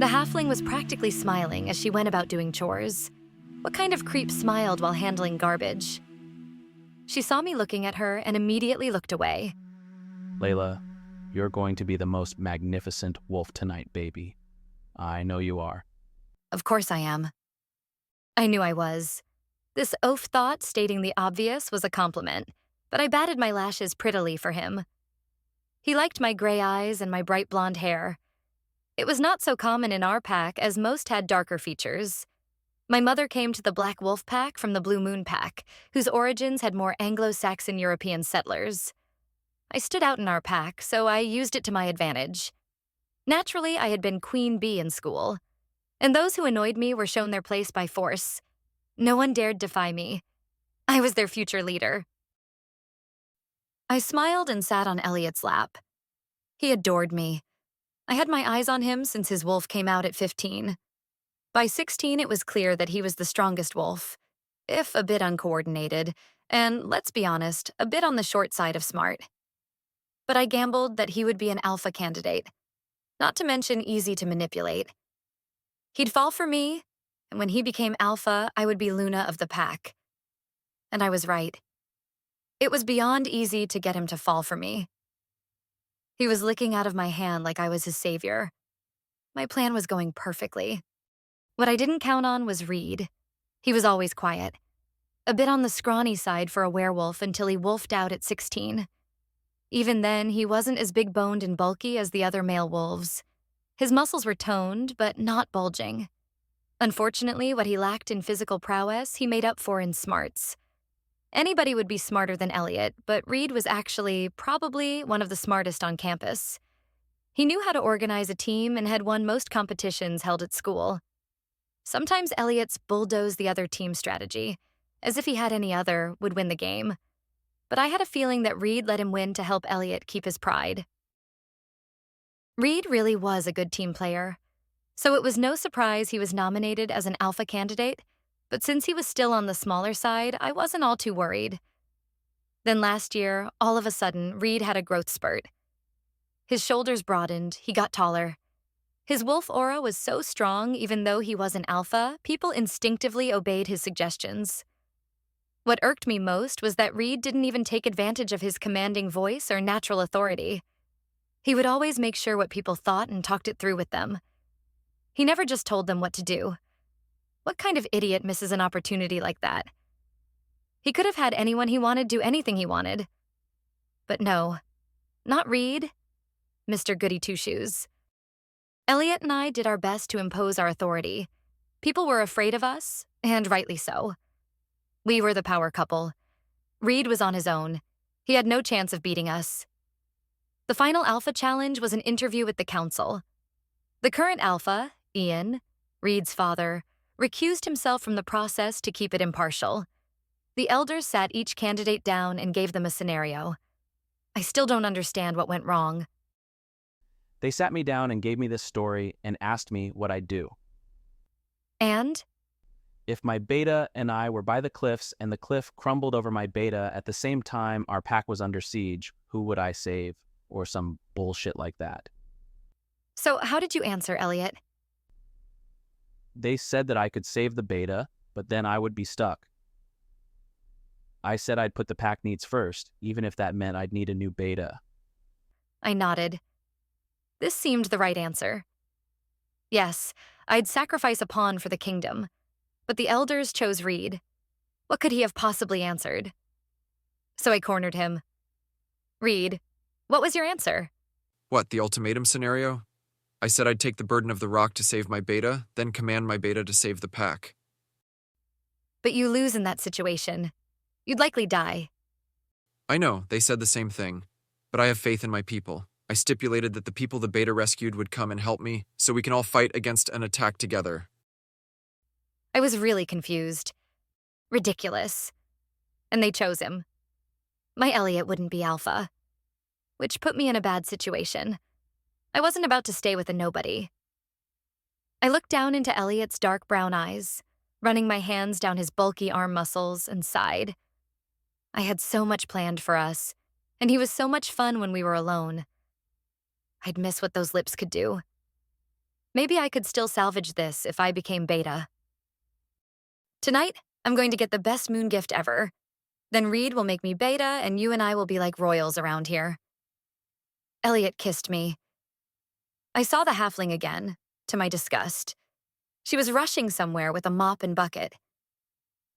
The halfling was practically smiling as she went about doing chores. What kind of creep smiled while handling garbage? She saw me looking at her and immediately looked away. Layla, you're going to be the most magnificent wolf tonight, baby. I know you are. Of course I am. I knew I was. This oaf thought stating the obvious was a compliment, but I batted my lashes prettily for him. He liked my gray eyes and my bright blonde hair. It was not so common in our pack, as most had darker features. My mother came to the Black Wolf pack from the Blue Moon pack, whose origins had more Anglo-Saxon European settlers. I stood out in our pack, so I used it to my advantage. Naturally, I had been queen bee in school, and those who annoyed me were shown their place by force. No one dared defy me. I was their future leader. I smiled and sat on Elliot's lap. He adored me. I had my eyes on him since his wolf came out at 15. By 16, it was clear that he was the strongest wolf, if a bit uncoordinated, and, let's be honest, a bit on the short side of smart. But I gambled that he would be an alpha candidate, not to mention easy to manipulate. He'd fall for me, and when he became alpha, I would be Luna of the pack. And I was right. It was beyond easy to get him to fall for me. He was licking out of my hand like I was his savior. My plan was going perfectly. What I didn't count on was Reed. He was always quiet. A bit on the scrawny side for a werewolf until he wolfed out at 16. Even then, he wasn't as big-boned and bulky as the other male wolves. His muscles were toned, but not bulging. Unfortunately, what he lacked in physical prowess, he made up for in smarts. Anybody would be smarter than Elliot, but Reed was actually probably one of the smartest on campus. He knew how to organize a team and had won most competitions held at school. Sometimes Elliot's bulldoze the other team strategy, as if he had any other, would win the game. But I had a feeling that Reed let him win to help Elliot keep his pride. Reed really was a good team player, so it was no surprise he was nominated as an alpha candidate, but since he was still on the smaller side, I wasn't all too worried. Then last year, all of a sudden, Reed had a growth spurt. His shoulders broadened, he got taller. His wolf aura was so strong, even though he was an alpha, people instinctively obeyed his suggestions. What irked me most was that Reed didn't even take advantage of his commanding voice or natural authority. He would always make sure what people thought and talked it through with them. He never just told them what to do. What kind of idiot misses an opportunity like that? He could have had anyone he wanted do anything he wanted. But no, not Reed, Mr. Goody Two-Shoes. Elliot and I did our best to impose our authority. People were afraid of us, and rightly so. We were the power couple. Reed was on his own. He had no chance of beating us. The final alpha challenge was an interview with the council. The current alpha, Ian, Reed's father, recused himself from the process to keep it impartial. The elders sat each candidate down and gave them a scenario. I still don't understand what went wrong. They sat me down and gave me this story and asked me what I'd do. And? If my beta and I were by the cliffs and the cliff crumbled over my beta at the same time our pack was under siege, who would I save? Or some bullshit like that. So how did you answer, Elliot? They said that I could save the beta, but then I would be stuck. I said I'd put the pack needs first, even if that meant I'd need a new beta. I nodded. This seemed the right answer. Yes, I'd sacrifice a pawn for the kingdom, but the elders chose Reed. What could he have possibly answered? So I cornered him. Reed, what was your answer? What, the ultimatum scenario? I said I'd take the burden of the rock to save my beta, then command my beta to save the pack. But you lose in that situation. You'd likely die. I know, they said the same thing, but I have faith in my people. I stipulated that the people the beta rescued would come and help me, so we can all fight against an attack together. I was really confused. Ridiculous. And they chose him. My Elliot wouldn't be alpha, which put me in a bad situation. I wasn't about to stay with a nobody. I looked down into Elliot's dark brown eyes, running my hands down his bulky arm muscles, and sighed. I had so much planned for us, and he was so much fun when we were alone. I'd miss what those lips could do. Maybe I could still salvage this if I became Beta. Tonight, I'm going to get the best moon gift ever. Then Reed will make me Beta, and you and I will be like royals around here. Elliot kissed me. I saw the halfling again, to my disgust. She was rushing somewhere with a mop and bucket.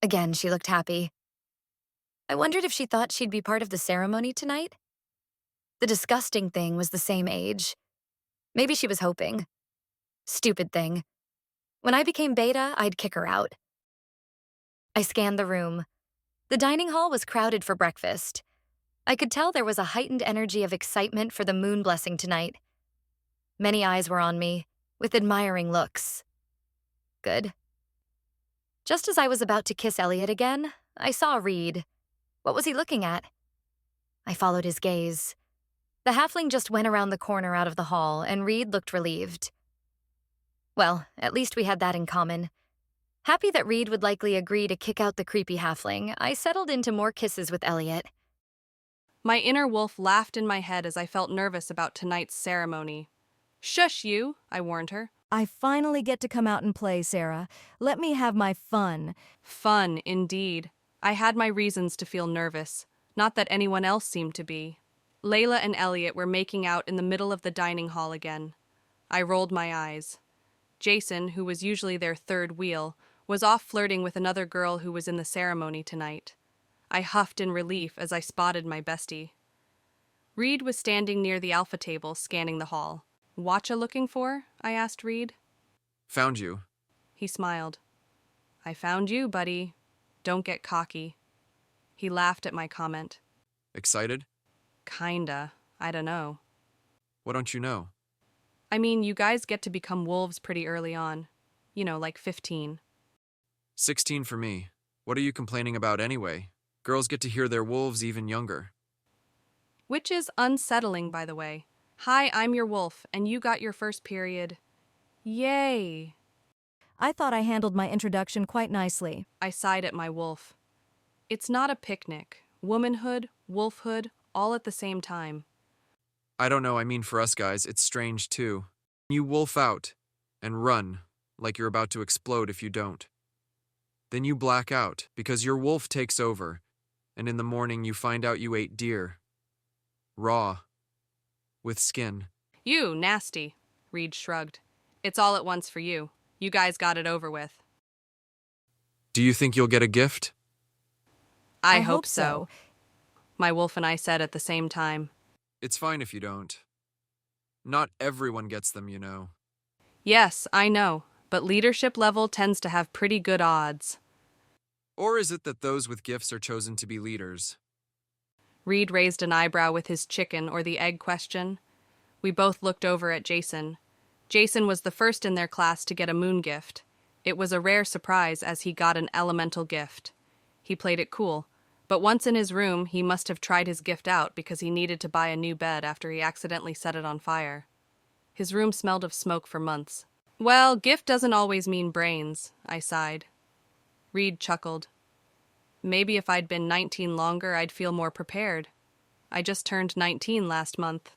Again, she looked happy. I wondered if she thought she'd be part of the ceremony tonight. The disgusting thing was the same age. Maybe she was hoping. Stupid thing. When I became Beta, I'd kick her out. I scanned the room. The dining hall was crowded for breakfast. I could tell there was a heightened energy of excitement for the moon blessing tonight. Many eyes were on me, with admiring looks. Good. Just as I was about to kiss Elliot again, I saw Reed. What was he looking at? I followed his gaze. The halfling just went around the corner out of the hall, and Reed looked relieved. Well, at least we had that in common. Happy that Reed would likely agree to kick out the creepy halfling, I settled into more kisses with Elliot. My inner wolf laughed in my head as I felt nervous about tonight's ceremony. Shush you, I warned her. I finally get to come out and play, Sarah. Let me have my fun. Fun, indeed. I had my reasons to feel nervous, not that anyone else seemed to be. Layla and Elliot were making out in the middle of the dining hall again. I rolled my eyes. Jason, who was usually their third wheel, was off flirting with another girl who was in the ceremony tonight. I huffed in relief as I spotted my bestie. Reed was standing near the alpha table, scanning the hall. Watcha looking for? I asked Reed. Found you. He smiled. I found you, buddy. Don't get cocky. He laughed at my comment. Excited? Kinda. I don't know. What don't you know? I mean, you guys get to become wolves pretty early on. You know, like 15. 16 for me. What are you complaining about anyway? Girls get to hear their wolves even younger. Which is unsettling, by the way. Hi, I'm your wolf, and you got your first period. Yay! I thought I handled my introduction quite nicely. I sighed at my wolf. It's not a picnic. Womanhood, wolfhood, all at the same time. I don't know, I mean for us guys, it's strange too. You wolf out and run like you're about to explode if you don't. Then you black out because your wolf takes over, and in the morning you find out you ate deer. Raw. With skin. You, nasty, Reed shrugged. It's all at once for you. You guys got it over with. Do you think you'll get a gift? I hope so, my wolf and I said at the same time. It's fine if you don't. Not everyone gets them, you know. Yes, I know, but leadership level tends to have pretty good odds. Or is it that those with gifts are chosen to be leaders? Reed raised an eyebrow with his chicken or the egg question. We both looked over at Jason. Jason was the first in their class to get a moon gift. It was a rare surprise as he got an elemental gift. He played it cool, but once in his room, he must have tried his gift out because he needed to buy a new bed after he accidentally set it on fire. His room smelled of smoke for months. Well, gift doesn't always mean brains, I sighed. Reed chuckled. Maybe if I'd been 19 longer, I'd feel more prepared. I just turned 19 last month.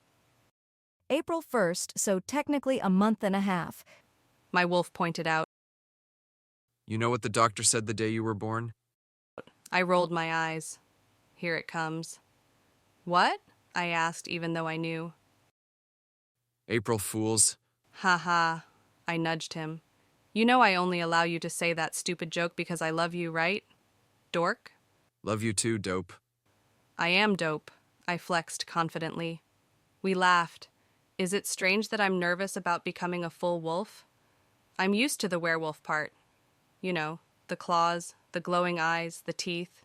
April 1st, so technically a month and a half. My wolf pointed out. You know what the doctor said the day you were born? I rolled my eyes. Here it comes. What? I asked, even though I knew. April Fools. Ha ha. I nudged him. You know I only allow you to say that stupid joke because I love you, right? Dork? Love you too, dope. I am dope, I flexed confidently. We laughed. Is it strange that I'm nervous about becoming a full wolf? I'm used to the werewolf part. You know, the claws, the glowing eyes, the teeth.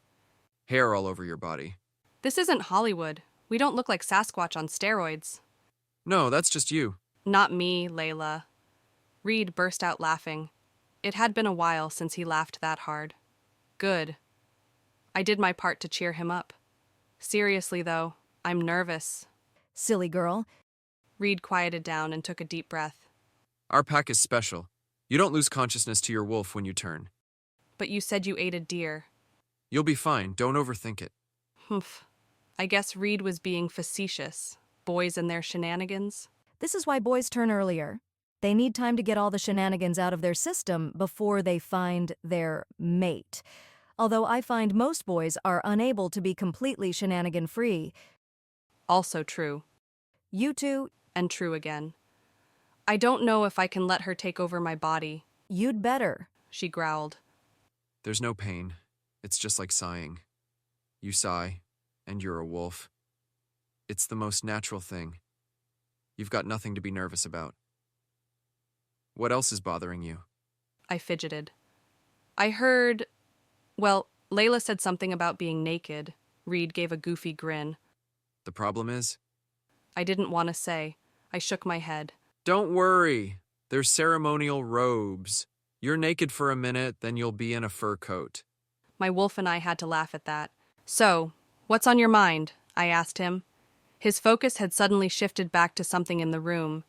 Hair all over your body. This isn't Hollywood. We don't look like Sasquatch on steroids. No, that's just you. Not me, Layla. Reed burst out laughing. It had been a while since he laughed that hard. Good. I did my part to cheer him up. Seriously, though, I'm nervous. Silly girl. Reed quieted down and took a deep breath. Our pack is special. You don't lose consciousness to your wolf when you turn. But you said you ate a deer. You'll be fine. Don't overthink it. Humph. I guess Reed was being facetious. Boys and their shenanigans. This is why boys turn earlier. They need time to get all the shenanigans out of their system before they find their mate. Although I find most boys are unable to be completely shenanigan-free. Also true. You two, And true again. I don't know if I can let her take over my body, you'd better. she growled. There's no pain. It's just like sighing. You sigh, and you're a wolf. It's the most natural thing. You've got nothing to be nervous about. What else is bothering you? I fidgeted. I heard... Well, Layla said something about being naked. Reed gave a goofy grin. The problem is? I didn't want to say. I shook my head. Don't worry. There's ceremonial robes. You're naked for a minute, then you'll be in a fur coat. My wolf and I had to laugh at that. So, what's on your mind? I asked him. His focus had suddenly shifted back to something in the room.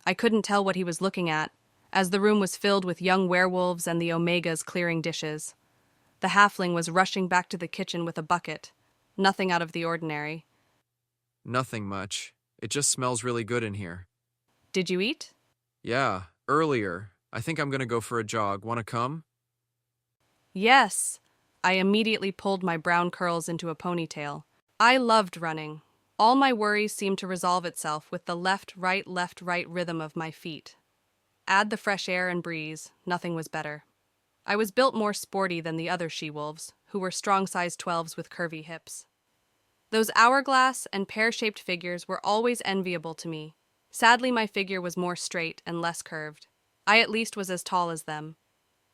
I couldn't tell what he was looking at, as the room was filled with young werewolves and the Omegas clearing dishes. The halfling was rushing back to the kitchen with a bucket. Nothing out of the ordinary. Nothing much. It just smells really good in here. Did you eat? Yeah, earlier. I think I'm gonna go for a jog. Wanna come? Yes. I immediately pulled my brown curls into a ponytail. I loved running. All my worries seemed to resolve itself with the left, right rhythm of my feet. Add the fresh air and breeze, nothing was better. I was built more sporty than the other she-wolves, who were strong size 12s with curvy hips. Those hourglass and pear-shaped figures were always enviable to me. Sadly, my figure was more straight and less curved. I at least was as tall as them.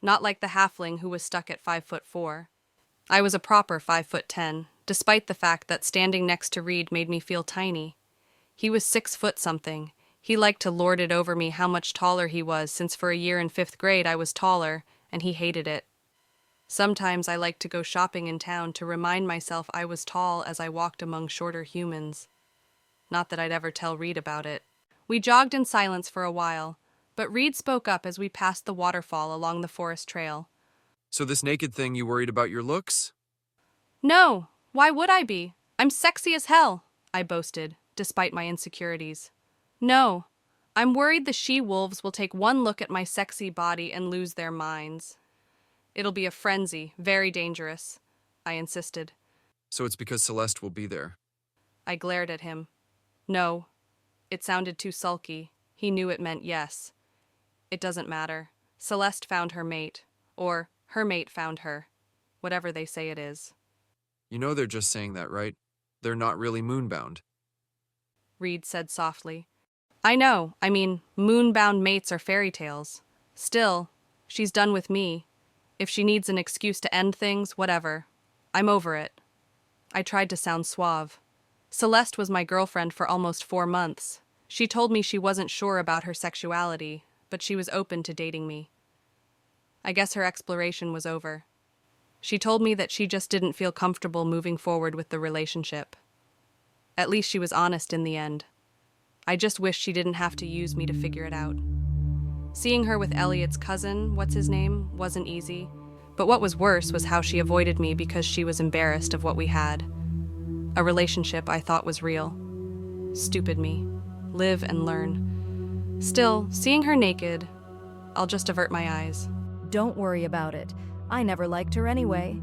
Not like the halfling who was stuck at 5'4". I was a proper 5'10", despite the fact that standing next to Reed made me feel tiny. He was 6 foot something. He liked to lord it over me how much taller he was, since for a year in 5th grade I was taller, and he hated it. Sometimes I liked to go shopping in town to remind myself I was tall as I walked among shorter humans. Not that I'd ever tell Reed about it. We jogged in silence for a while, but Reed spoke up as we passed the waterfall along the forest trail. So this naked thing, you worried about your looks? No, why would I be? I'm sexy as hell, I boasted, despite my insecurities. No, I'm worried the she-wolves will take one look at my sexy body and lose their minds. It'll be a frenzy, very dangerous, I insisted. So it's because Celeste will be there. I glared at him. No. It sounded too sulky. He knew it meant yes. It doesn't matter. Celeste found her mate. Or her mate found her. Whatever they say it is. You know they're just saying that, right? They're not really moonbound. Reed said softly. I know. I mean, moonbound mates are fairy tales. Still, she's done with me. If she needs an excuse to end things, whatever. I'm over it. I tried to sound suave. Celeste was my girlfriend for almost 4 months. She told me she wasn't sure about her sexuality, but she was open to dating me. I guess her exploration was over. She told me that she just didn't feel comfortable moving forward with the relationship. At least she was honest in the end. I just wished she didn't have to use me to figure it out. Seeing her with Elliot's cousin, what's his name, wasn't easy. But what was worse was how she avoided me because she was embarrassed of what we had. A relationship I thought was real. Stupid me. Live and learn. Still, seeing her naked, I'll just avert my eyes. Don't worry about it. I never liked her anyway.